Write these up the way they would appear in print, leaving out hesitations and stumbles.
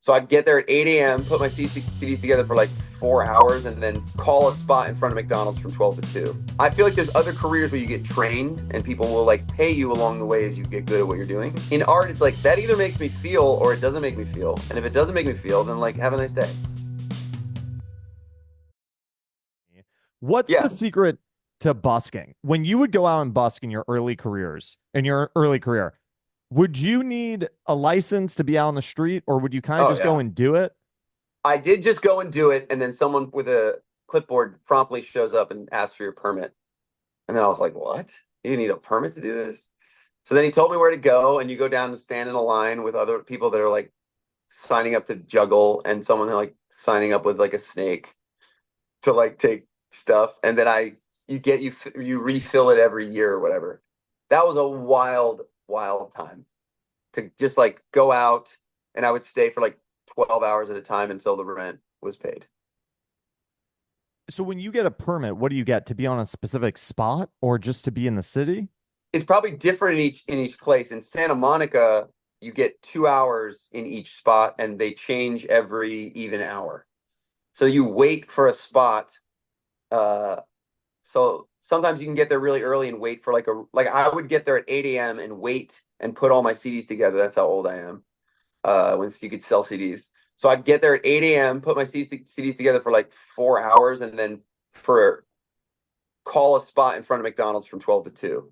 So I'd get there at 8 a.m., put my CDs together for like 4 hours, and then call a spot in front of McDonald's from 12 to 2. I feel like there's other careers where you get trained and people will like pay you along the way as you get good at what you're doing. In art, it's like that either makes me feel or it doesn't make me feel. And if it doesn't make me feel, then like have a nice day. What's Yeah. the secret to busking? When you would go out and busk in your early career, would you need a license to be out on the street, or would you kind of Oh just go yeah. and do it? I did just go and do it, and then someone with a clipboard promptly shows up and asks for your permit. And then I was like, what? You need a permit to do this? So then he told me where to go, and you go down and stand in a line with other people that are like signing up to juggle, and someone like signing up with like a snake to like take stuff, and then you refill it every year or whatever. That was a wild time to just like go out, and I would stay for like 12 hours at a time until the rent was paid. So when you get a permit, what do you get? To be on a specific spot or just to be in the city? It's probably different in each place. In Santa Monica, you get 2 hours in each spot, and they change every even hour. So you wait for a spot. So sometimes you can get there really early and wait for like I would get there at 8 a.m. and wait and put all my CDs together. That's how old I am. When you could sell CDs. So I'd get there at 8 a.m., put my CDs together for like 4 hours, and then for call a spot in front of McDonald's from 12 to 2.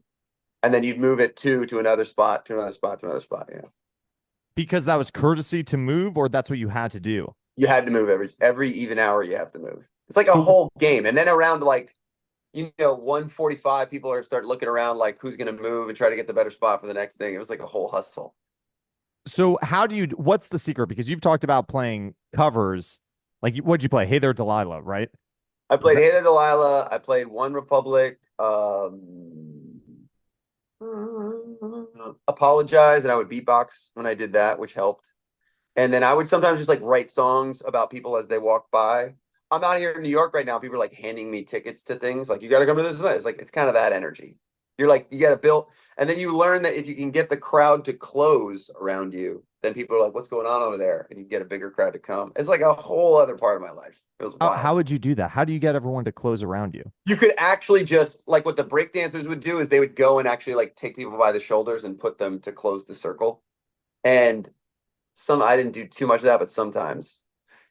And then you'd move at 2 to another spot, to another spot, to another spot. Yeah. Because that was courtesy to move, or that's what you had to do? You had to move every even hour you have to move. It's like a So whole game. And then around like 1:45, people are start looking around like who's gonna move and try to get the better spot for the next thing. It was like a whole hustle. so how do you what's the secret? Because you've talked about playing covers. Like what'd you play? Hey There Delilah, right? I Is played that Hey There Delilah. I played One Republic. Apologize, and I would beatbox when I did that, which helped. And then I would sometimes just like write songs about people as they walk by. I'm out here in New York right now. People are like handing me tickets to things like you got to come to this event. It's like it's kind of that energy. You're like you got to build, and then you learn that if you can get the crowd to close around you, then people are like, "What's going on over there?" And you get a bigger crowd to come. It's like a whole other part of my life. It was wild. how would you do that? How do you get everyone to close around you? You could actually just like what the breakdancers would do is they would go and actually like take people by the shoulders and put them to close the circle. And I didn't do too much of that, but sometimes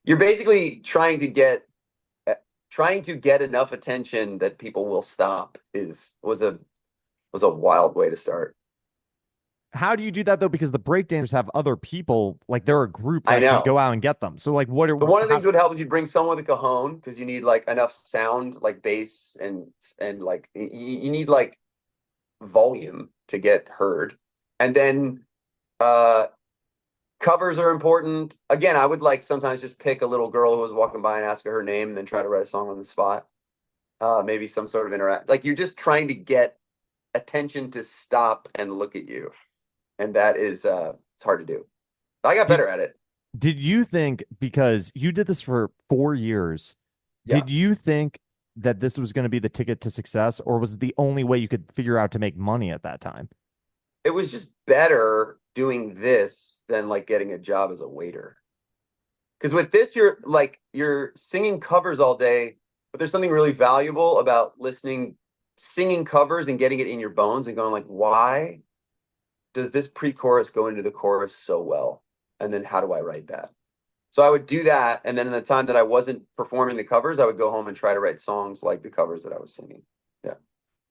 you're basically trying to get enough attention that people will stop was a wild way to start. How do you do that though? Because the breakdancers have other people, like they're a group I that can know. go out and get them. So like what are But one of the things how that would help is you bring someone with a cajon because you need like enough sound, like bass and like you need like volume to get heard. And then uh covers are important. Again, I would like sometimes just pick a little girl who was walking by and ask her name and then try to write a song on the spot. Maybe some sort of interact. Like you're just trying to get attention to stop and look at you. And that is it's hard to do. I got did better at it. did you think, because you did this for 4 years, Yeah. did you think that this was going to be the ticket to success, or was it the only way you could figure out to make money at that time? It was just better doing this than like getting a job as a waiter. Because with this, you're singing covers all day, but there's something really valuable about singing covers and getting it in your bones and going like, why does this pre-chorus go into the chorus so well? And then how do I write that? So I would do that, and then in the time that I wasn't performing the covers, I would go home and try to write songs like the covers that I was singing. Yeah.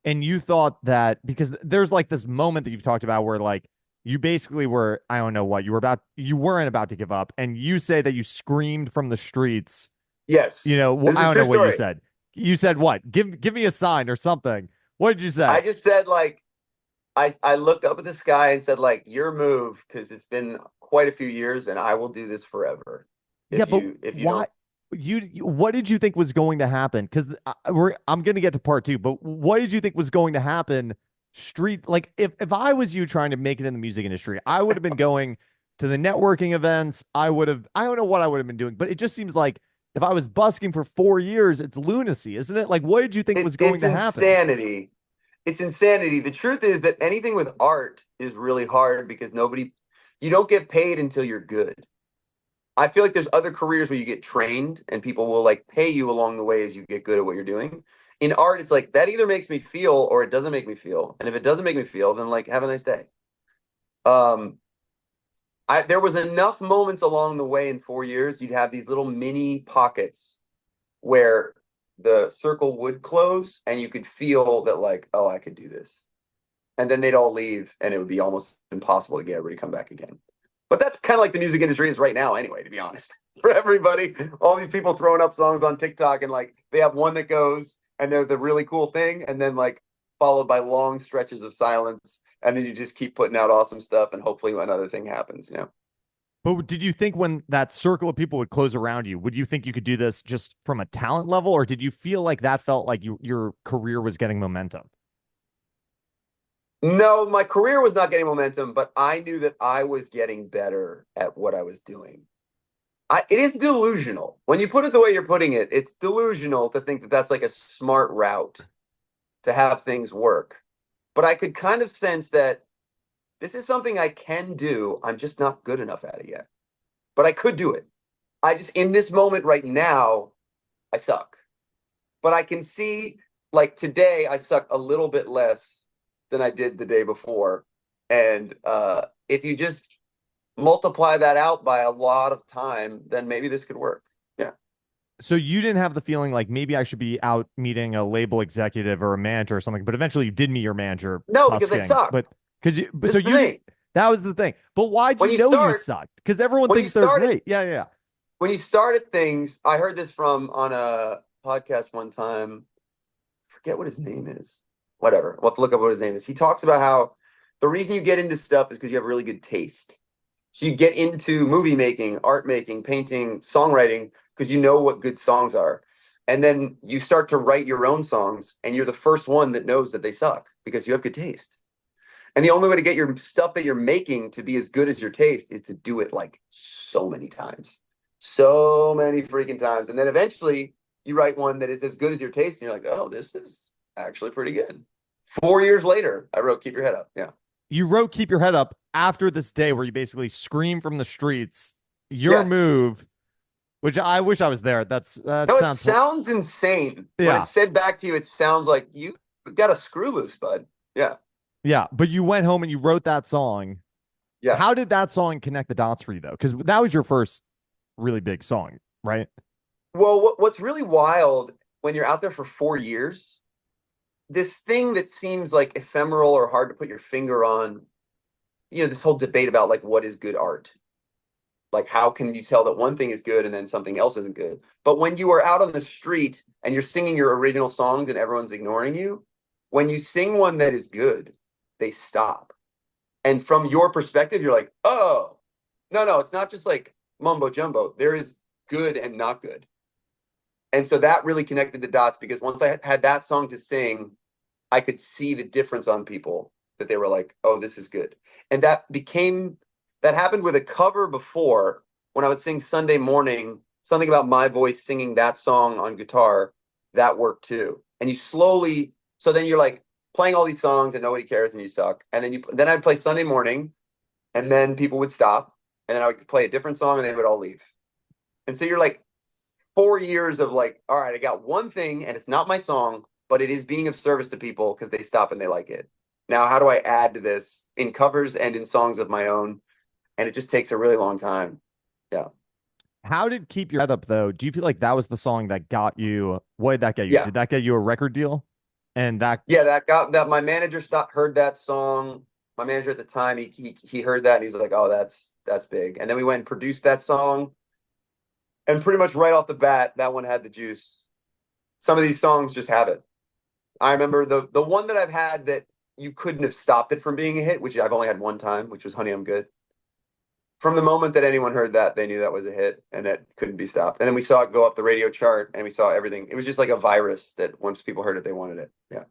And you thought that because there's like this moment that you've talked about where like you basically were, I don't know what, you weren't about to give up. And you say that you screamed from the streets. Yes. This is I a don't true know what you story. said. You said what? Give me a sign or something. What did you say? I just said like I looked up at the sky and said like your move because it's been quite a few years and I will do this forever. Yeah, If but you why? don't What did you think was going to happen? Because I'm going to get to part two, but what did you think was going to happen? Street, like if I was you trying to make it in the music industry, I would have been going to the networking events. I don't know what I would have been doing, but it just seems like if I was busking for 4 years, it's lunacy, isn't it? Like, what did you think was going it's to happen? insanity. It's insanity. The truth is that anything with art is really hard because you don't get paid until you're good. I feel like there's other careers where you get trained and people will like pay you along the way as you get good at what you're doing. In art, it's like that either makes me feel or it doesn't make me feel. And if it doesn't make me feel, then like have a nice day. Um, there was enough moments along the way in 4 years, you'd have these little mini pockets where the circle would close and you could feel that like, oh, I could do this. And then they'd all leave and it would be almost impossible to get everybody to come back again. But that's kind of like the music industry is right now anyway, to be honest. For everybody, all these people throwing up songs on TikTok and like they have one that goes and they're the really cool thing and then like followed by long stretches of silence and then you just keep putting out awesome stuff and hopefully another thing happens, you know. But did you think when that circle of people would close around you, would you think you could do this just from a talent level, or did you feel like that felt like your career was getting momentum? No, my career was not getting momentum, but I knew that I was getting better at what I was doing. It is delusional. When you put it the way you're putting it, it's delusional to think that that's like a smart route to have things work. But I could kind of sense that this is something I can do. I'm just not good enough at it yet. But I could do it. I just, in this moment right now, I suck. But I can see, like today, I suck a little bit less than I did the day before. And if you just multiply that out by a lot of time, then maybe this could work. Yeah. So you didn't have the feeling like maybe I should be out meeting a label executive or a manager or something, but eventually you did meet your manager, No, because they Busking. suck. But because you, This so is the you didn't. thing. That was the thing. But why'd When you you know you start, sucked? Because everyone when you thinks they're started, great. Yeah, yeah. when you started things, I heard this from on a podcast one time. Forget what his name is. Whatever. We'll have to look up what his name is. He talks about how the reason you get into stuff is because you have really good taste. So you get into movie making, art making, painting, songwriting because you know what good songs are. And then you start to write your own songs and you're the first one that knows that they suck because you have good taste. And the only way to get your stuff that you're making to be as good as your taste is to do it like so many times. So many freaking times. And then eventually you write one that is as good as your taste, and you're like, oh, this is actually pretty good. 4 years later, I wrote Keep Your Head Up. Yeah. You wrote "Keep Your Head Up" after this day where you basically scream from the streets. Your Yes. move, which I wish I was there. That No, it sounds sounds insane. When yeah, it's said back to you, it sounds like you got a screw loose, bud. Yeah. yeah. But you went home and you wrote that song. Yeah. How did that song connect the dots for you though? Because that was your first really big song, right? Well, what's really wild when you're out there for 4 years, this thing that seems like ephemeral or hard to put your finger on, this whole debate about like what is good art. Like, how can you tell that one thing is good and then something else isn't good? But when you are out on the street and you're singing your original songs and everyone's ignoring you, when you sing one that is good, they stop. And from your perspective, you're like, oh, no, no, it's not just like mumbo jumbo. There is good and not good. And so that really connected the dots because once I had that song to sing, I could see the difference on people that they were like, oh, this is good. And that happened with a cover before when I would sing Sunday Morning, something about my voice singing that song on guitar, that worked too. And you slowly, so then you're like playing all these songs and nobody cares and you suck. And then I'd play Sunday Morning and then people would stop and then I would play a different song and they would all leave. And so you're like 4 years of like, all right, I got one thing and it's not my song, but it is being of service to people because they stop and they like it. Now, how do I add to this in covers and in songs of my own? And it just takes a really long time. Yeah. How did "Keep Your Head Up" though? Do you feel like that was the song that got you? What did that get you? Yeah. Did that get you a record deal? And that Yeah, that my manager heard that song. My manager at the time, he heard that and he's like, oh, that's big. And then we went and produced that song. And pretty much right off the bat, that one had the juice. Some of these songs just have it. I remember the one that I've had that you couldn't have stopped it from being a hit, which I've only had one time, which was Honey, I'm Good. From the moment that anyone heard that, they knew that was a hit and that couldn't be stopped. And then we saw it go up the radio chart and we saw everything. It was just like a virus that once people heard it, they wanted it. Yeah.